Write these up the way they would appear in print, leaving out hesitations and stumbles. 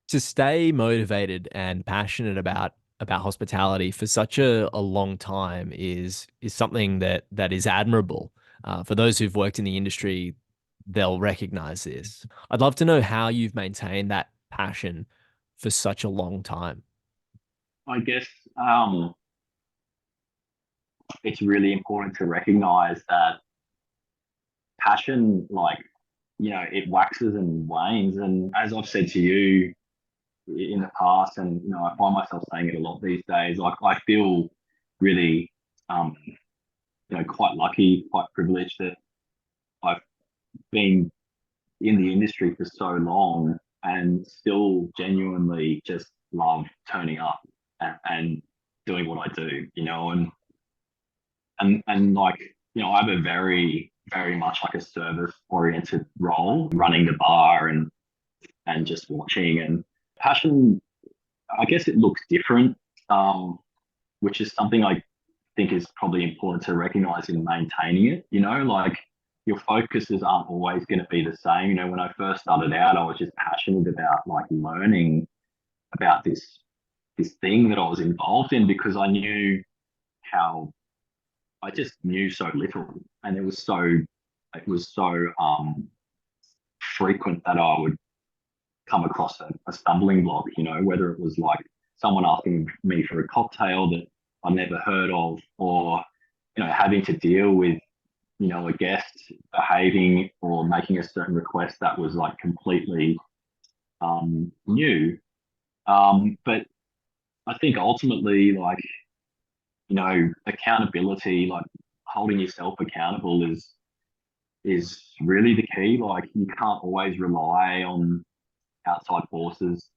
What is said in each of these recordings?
To stay motivated and passionate about hospitality for such a long time is something that is admirable. For those who've worked in the industry, they'll recognize this. I'd love to know how you've maintained that passion for such a long time. I guess it's really important to recognize that passion, it waxes and wanes. And as I've said to you in the past, and I find myself saying it a lot these days, like I feel really, um, quite lucky, quite privileged that I've been in the industry for so long and still genuinely just love turning up and doing what I do, and I have a very, very much like a service oriented role running the bar and just watching. And passion, I guess it looks different, which is something I think is probably important to recognize in maintaining it. Like your focuses aren't always going to be the same. When I first started out, I was just passionate about like learning about this thing that I was involved in because how I just knew so little, and it was so frequent that I would come across a stumbling block. Whether it was like someone asking me for a cocktail that I never heard of, or having to deal with a guest behaving or making a certain request that was like completely new. But I think ultimately, like accountability, like holding yourself accountable is really the key. Like you can't always rely on outside forces,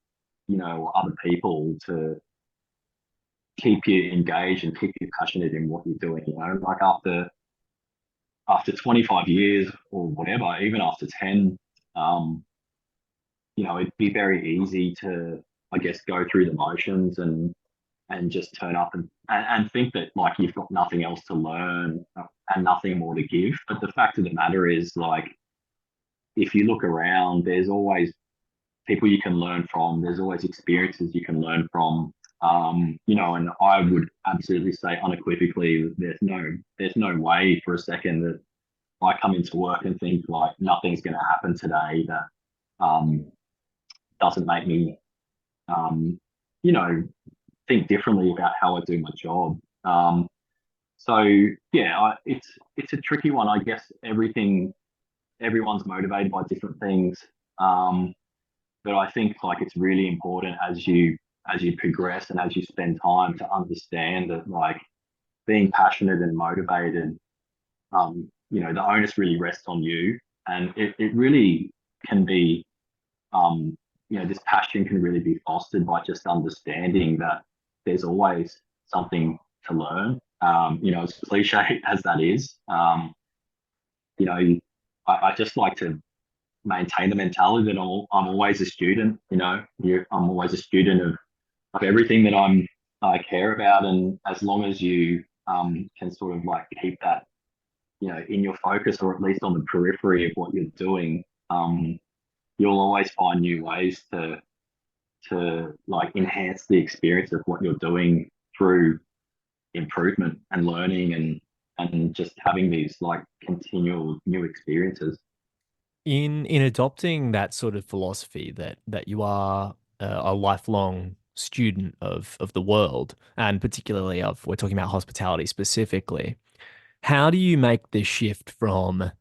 or other people to keep you engaged and keep you passionate in what you're doing. Like after 25 years or whatever, even after 10, um, it'd be very easy to, I guess, go through the motions and just turn up and think that like you've got nothing else to learn and nothing more to give. But the fact of the matter is, like, if you look around, there's always people you can learn from. There's always experiences you can learn from. And I would absolutely say unequivocally, there's no way for a second that I come into work and think like nothing's going to happen today that um, doesn't make me, um, you know, think differently about how I do my job. So yeah, it's a tricky one. I guess everyone's motivated by different things. Um, but I think like it's really important as you progress and as you spend time to understand that like being passionate and motivated, the onus really rests on you, and it really can be, this passion can really be fostered by just understanding that there's always something to learn. As cliche as that is, you know, I just like to maintain the mentality that I'm always a student. I'm always a student of everything that I care about, and as long as you can sort of like keep that in your focus, or at least on the periphery of what you're doing, you'll always find new ways to like enhance the experience of what you're doing through improvement and learning and just having these like continual new experiences. In adopting that sort of philosophy that you are a lifelong student of the world, and particularly of we're talking about hospitality specifically, how do you make the shift from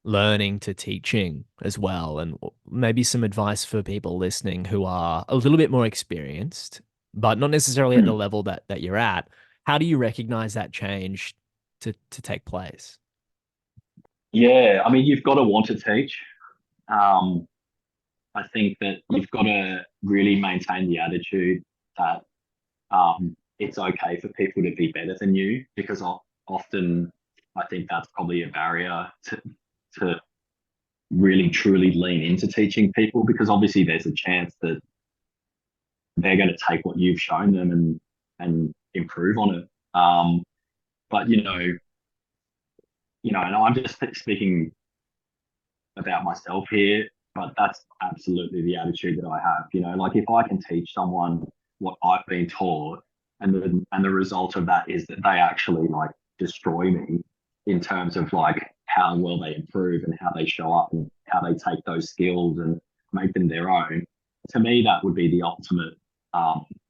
learning to teaching as well? And maybe some advice for people listening who are a little bit more experienced, but not necessarily at the Hmm. level that you're at. How do you recognize that change to take place? Yeah, I mean, you've got to want to teach. Um, I think that you've got to really maintain the attitude that it's okay for people to be better than you, because often I think that's probably a barrier to really truly lean into teaching people, because obviously there's a chance that they're going to take what you've shown them and improve on it. But and I'm just speaking about myself here. but that's absolutely the attitude that I have. Like if I can teach someone what I've been taught, and the result of that is that they actually like destroy me in terms of like how well they improve and how they show up and how they take those skills and make them their own. To me, that would be the ultimate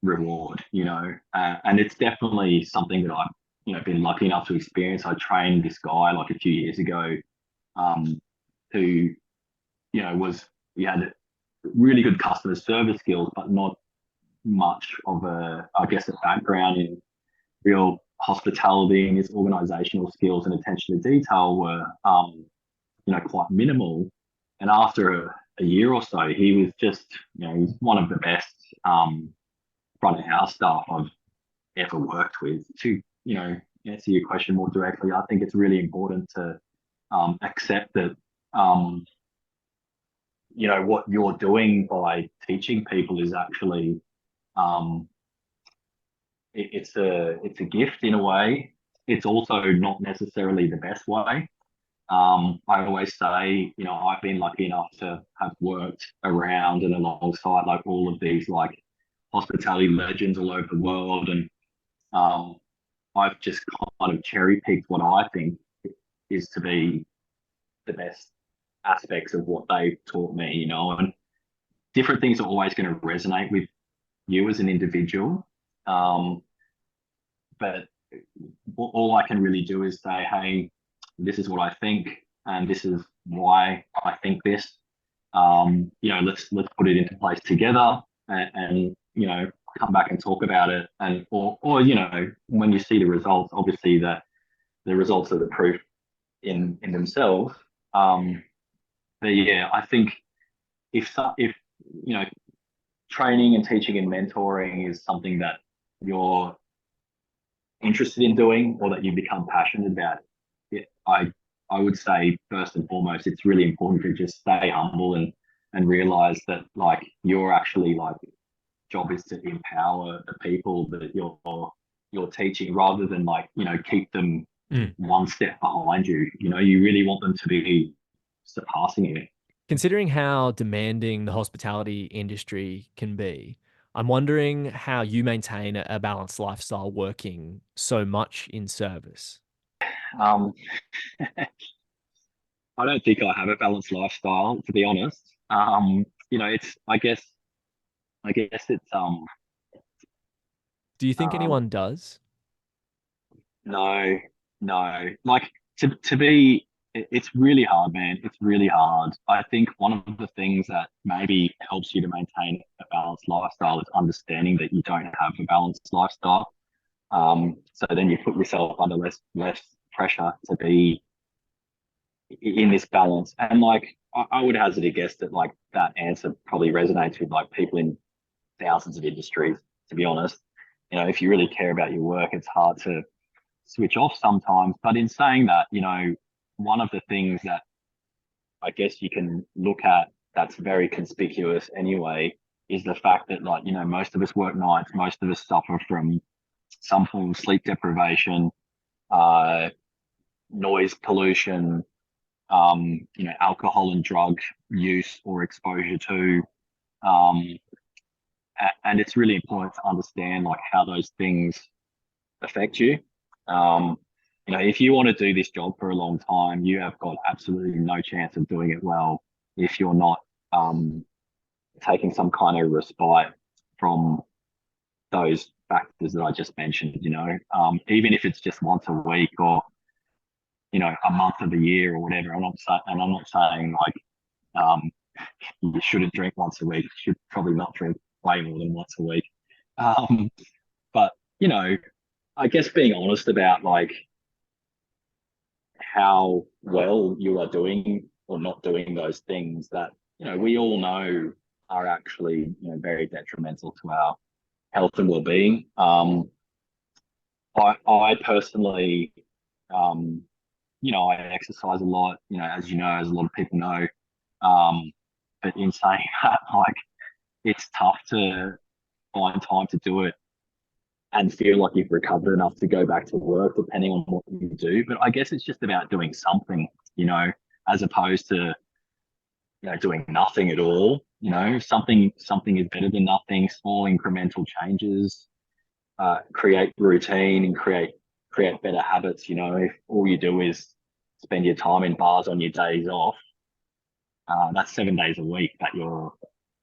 reward, and it's definitely something that I've been lucky enough to experience. I trained this guy like a few years ago, um, who was he had really good customer service skills, but not much of I guess, a background in real hospitality, and his organizational skills and attention to detail were, quite minimal. And after a year or so, he was just, he's one of the best front of house staff I've ever worked with. To, answer your question more directly, I think it's really important to accept that, what you're doing by teaching people is actually, um, it's a gift in a way. It's also not necessarily the best way. I always say, I've been lucky enough to have worked around and alongside like all of these like hospitality legends all over the world, and um, I've just kind of cherry picked what I think is to be the best aspects of what they've taught me, and different things are always going to resonate with you as an individual. But all I can really do is say, hey, this is what I think, and this is why I think this. Let's put it into place together, and come back and talk about it. And or when you see the results, obviously the results are the proof in themselves. But yeah, I think if training and teaching and mentoring is something that you're interested in doing or that you become passionate about, I would say first and foremost, it's really important to just stay humble and realize that like you're actually like job is to empower the people that you're teaching, rather than like keep them Mm. one step behind you. You really want them to be surpassing you. Considering how demanding the hospitality industry can be, I'm wondering how you maintain a balanced lifestyle working so much in service. um I don't think I have a balanced lifestyle, to be honest. It's I guess it's Do you think um anyone does? no, no. Like to be it's really hard, man. It's really hard. I think one of the things that maybe helps you to maintain a balanced lifestyle is understanding that you don't have a balanced lifestyle. So then you put yourself under less pressure to be in this balance. And like I would hazard a guess that like that answer probably resonates with like people in thousands of industries, to be honest. If you really care about your work, it's hard to switch off sometimes. But in saying that, one of the things that I guess you can look at that's very conspicuous anyway is the fact that like, most of us work nights, most of us suffer from some form of sleep deprivation, uh, noise pollution, alcohol and drug use or exposure to. Um, and it's really important to understand like how those things affect you. Um, if you want to do this job for a long time, you have got absolutely no chance of doing it well if you're not um, taking some kind of respite from those factors that I just mentioned. Even if it's just once a week or a month of the year or whatever. I'm not saying like um, you shouldn't drink once a week. You should probably not drink way more than once a week. Um, but I guess being honest about like how well you are doing or not doing those things that we all know are actually very detrimental to our health and well-being. I personally, um, I exercise a lot. As as a lot of people know. Um, but in saying that, like it's tough to find time to do it and feel like you've recovered enough to go back to work, depending on what you do. But I guess it's just about doing something, as opposed to doing nothing at all. Something is better than nothing. Small incremental changes create routine and create better habits. If all you do is spend your time in bars on your days off, that's 7 days a week that you're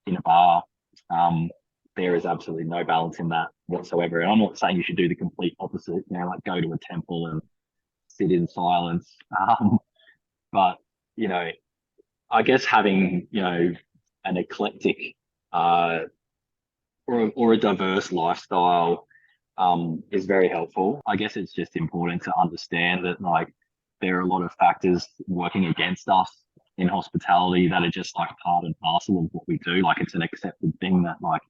in a bar. Um, there is absolutely no balance in that whatsoever. And I'm not saying you should do the complete opposite, like go to a temple and sit in silence. But, you know, I guess having, an eclectic uh, or a diverse lifestyle is very helpful. I guess it's just important to understand that like there are a lot of factors working against us in hospitality that are just like part and parcel of what we do. Like it's an accepted thing that like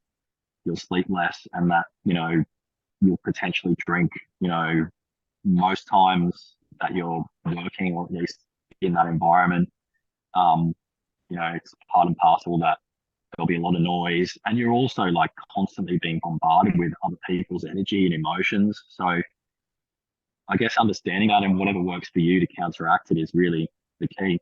you'll sleep less and that, you'll potentially drink, most times that you're working or at least in that environment. Um, it's part and parcel that there'll be a lot of noise and you're also like constantly being bombarded with other people's energy and emotions. So I guess understanding that and whatever works for you to counteract it is really the key.